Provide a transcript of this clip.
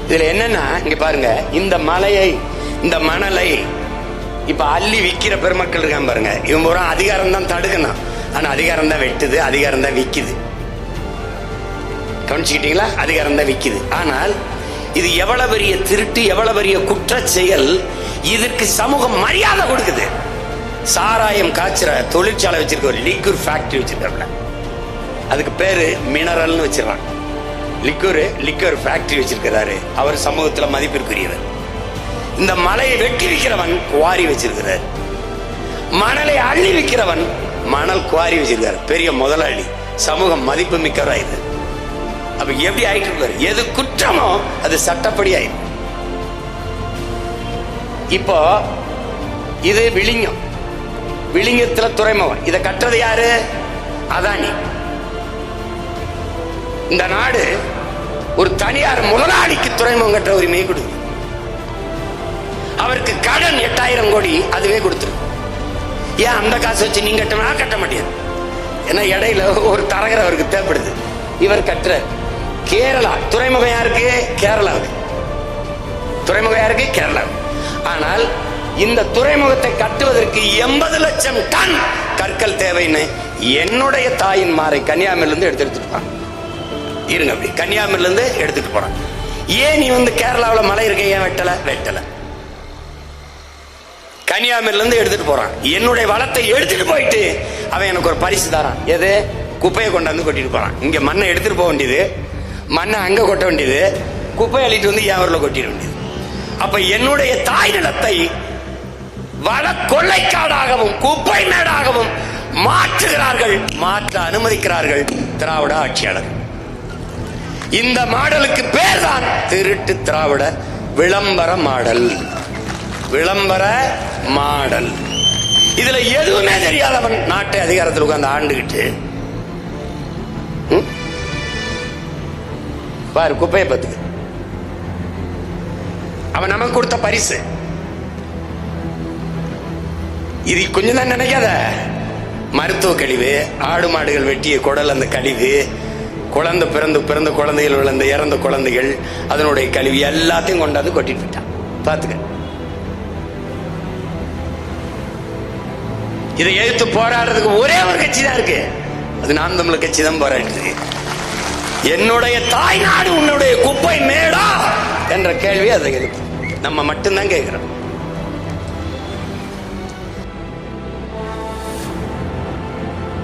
இதுல என்னன்னா இங்க பாருங்க, இந்த மலையை இந்த மணலை இப்ப அள்ளி விக்கிற பெருமக்கள் இருக்கான் பாருங்க. இவன் பூரா அதிகாரம் தான் தடுக்கணும், ஆனா அதிகாரம் தான் வெட்டுது, அதிகாரம் தான் விக்குது. கவனிச்சுக்கிட்டீங்களா? அதிகாரம் தான் விக்குது. ஆனால் இது எவ்வளவு பெரிய திருட்டு, எவ்வளவு பெரிய குற்ற செயல். இதற்கு சமூகம் மரியாதை கொடுக்குது. சாராயம் காய்ச்சற தொழிற்சாலை வச்சிருக்க, ஒரு லிக்யூர் ஃபேக்டரி வச்சிருக்காப்ல, அதுக்கு பேரு மினரல்னு வச்சிருக்கான். லிக்யூர் ஃபேக்டரி வச்சிருக்கிறாரு. அவர் சமூகத்துல மதிப்பிற்குரியவர். இந்த மலையை வெட்டி விற்கிறவன் குவாரி வச்சிருக்கிறார். மணலை அள்ளி விற்கிறவன் மணல் குவாரி வச்சிருக்காரு. பெரிய முதலாளி, சமூகம் மதிப்பு மிக்கவராயுது. அப்ப எப்படி ஆயிட்டு இருக்காரு? எது குற்றமோ அது சட்டப்படி ஆயிடும். இப்போ இது விழிங்கம், விழிங்கத்துல துறைமுகம். இதை கட்டுறது யாரு? அதானி. இந்த நாடு ஒரு தனியார் முதலாளிக்கு துறைமுகம் கட்டுற உரிமையை கொடுக்குது. அவருக்கு கடன் 8000 கோடி அதுவே கொடுத்துரு. ஏன் அந்த காசு வச்சு நீங்க கட்டணும்னா கட்ட மாட்டேன். ஏன்னா இடையில ஒரு தரகர் அவருக்கு தேவைப்படுது. இவர் கட்டுற கேரளா துறைமுகம் யாருக்கு? கேரளாவுக்கு. துறைமுகம் யாருக்கு? கேரளாவுக்கு. ஆனால் இந்த துறைமுகத்தை கட்டுவதற்கு 80 லட்சம் டன் கற்கள் தேவைன்னு என்னுடைய தாயின் மாறை கன்னியாகுமரியில இருந்து எடுத்துட்டு போறான். இருங்க, அப்படி கன்னியாகுமரியில இருந்து எடுத்துட்டு போறான். ஏன் நீ கேரளாவில் மலை இருக்க ஏன் வெட்டல? கன்னியாகுமரியில இருந்து எடுத்துட்டு போறான். என்னுடைய வளத்தை எடுத்துட்டு போயிட்டு அவன் எனக்கு ஒரு பரிசு தரான். எது? குப்பையை கொண்டாந்து கொட்டிட்டு போறான். இங்க மண்ணை எடுத்துட்டு போக வேண்டியது, மண்ணை அங்க கொட்ட வேண்டியது, குப்பை அள்ளிட்டு வந்து என் ஊர்ல கொட்டிட வேண்டியது. அப்ப என்னுடைய தாய் நிலத்தை வள கொள்ளைக்காடாகவும் குப்பை மேடாகவும் மாற்றுகிறார்கள், மாற்ற அனுமதிக்கிறார்கள் திராவிட ஆட்சியாளர். இந்த மாடலுக்கு பேர் தான் திருட்டு திராவிட விளம்பர மாடல். விளம்பர மாடல். இதுல எதுவுமே தெரியாதவன் நாட்டை அதிகாரத்தில் உட்கார்ந்து ஆண்டுகிட்டு பாரு குப்பையை பத்துக்கு. அவன் நமக்கு கொடுத்த பரிசு இது. கொஞ்சம் தான் நினைக்காத. மருத்துவ கழிவு, ஆடு மாடுகள் வெட்டிய குடல், அந்த கழிவு, குழந்தை பிறந்த குழந்தைகள் விழுந்த இறந்த குழந்தைகள், அதனுடைய கழிவு எல்லாத்தையும் கொண்டாந்து கொட்டிட்டு விட்டான். பாத்துக்க. இதை எதிர்த்து போராடுறதுக்கு ஒரே ஒரு கட்சி தான் இருக்கு, அது நாம் தமிழர் கட்சி தான் போராடுறது. என்னுடைய தாய் நாடு உன்னுடைய குப்பை மேடா என்ற கேள்வி அதை எழுப்பு. நம்ம மட்டும்தான் கேட்கிறோம்.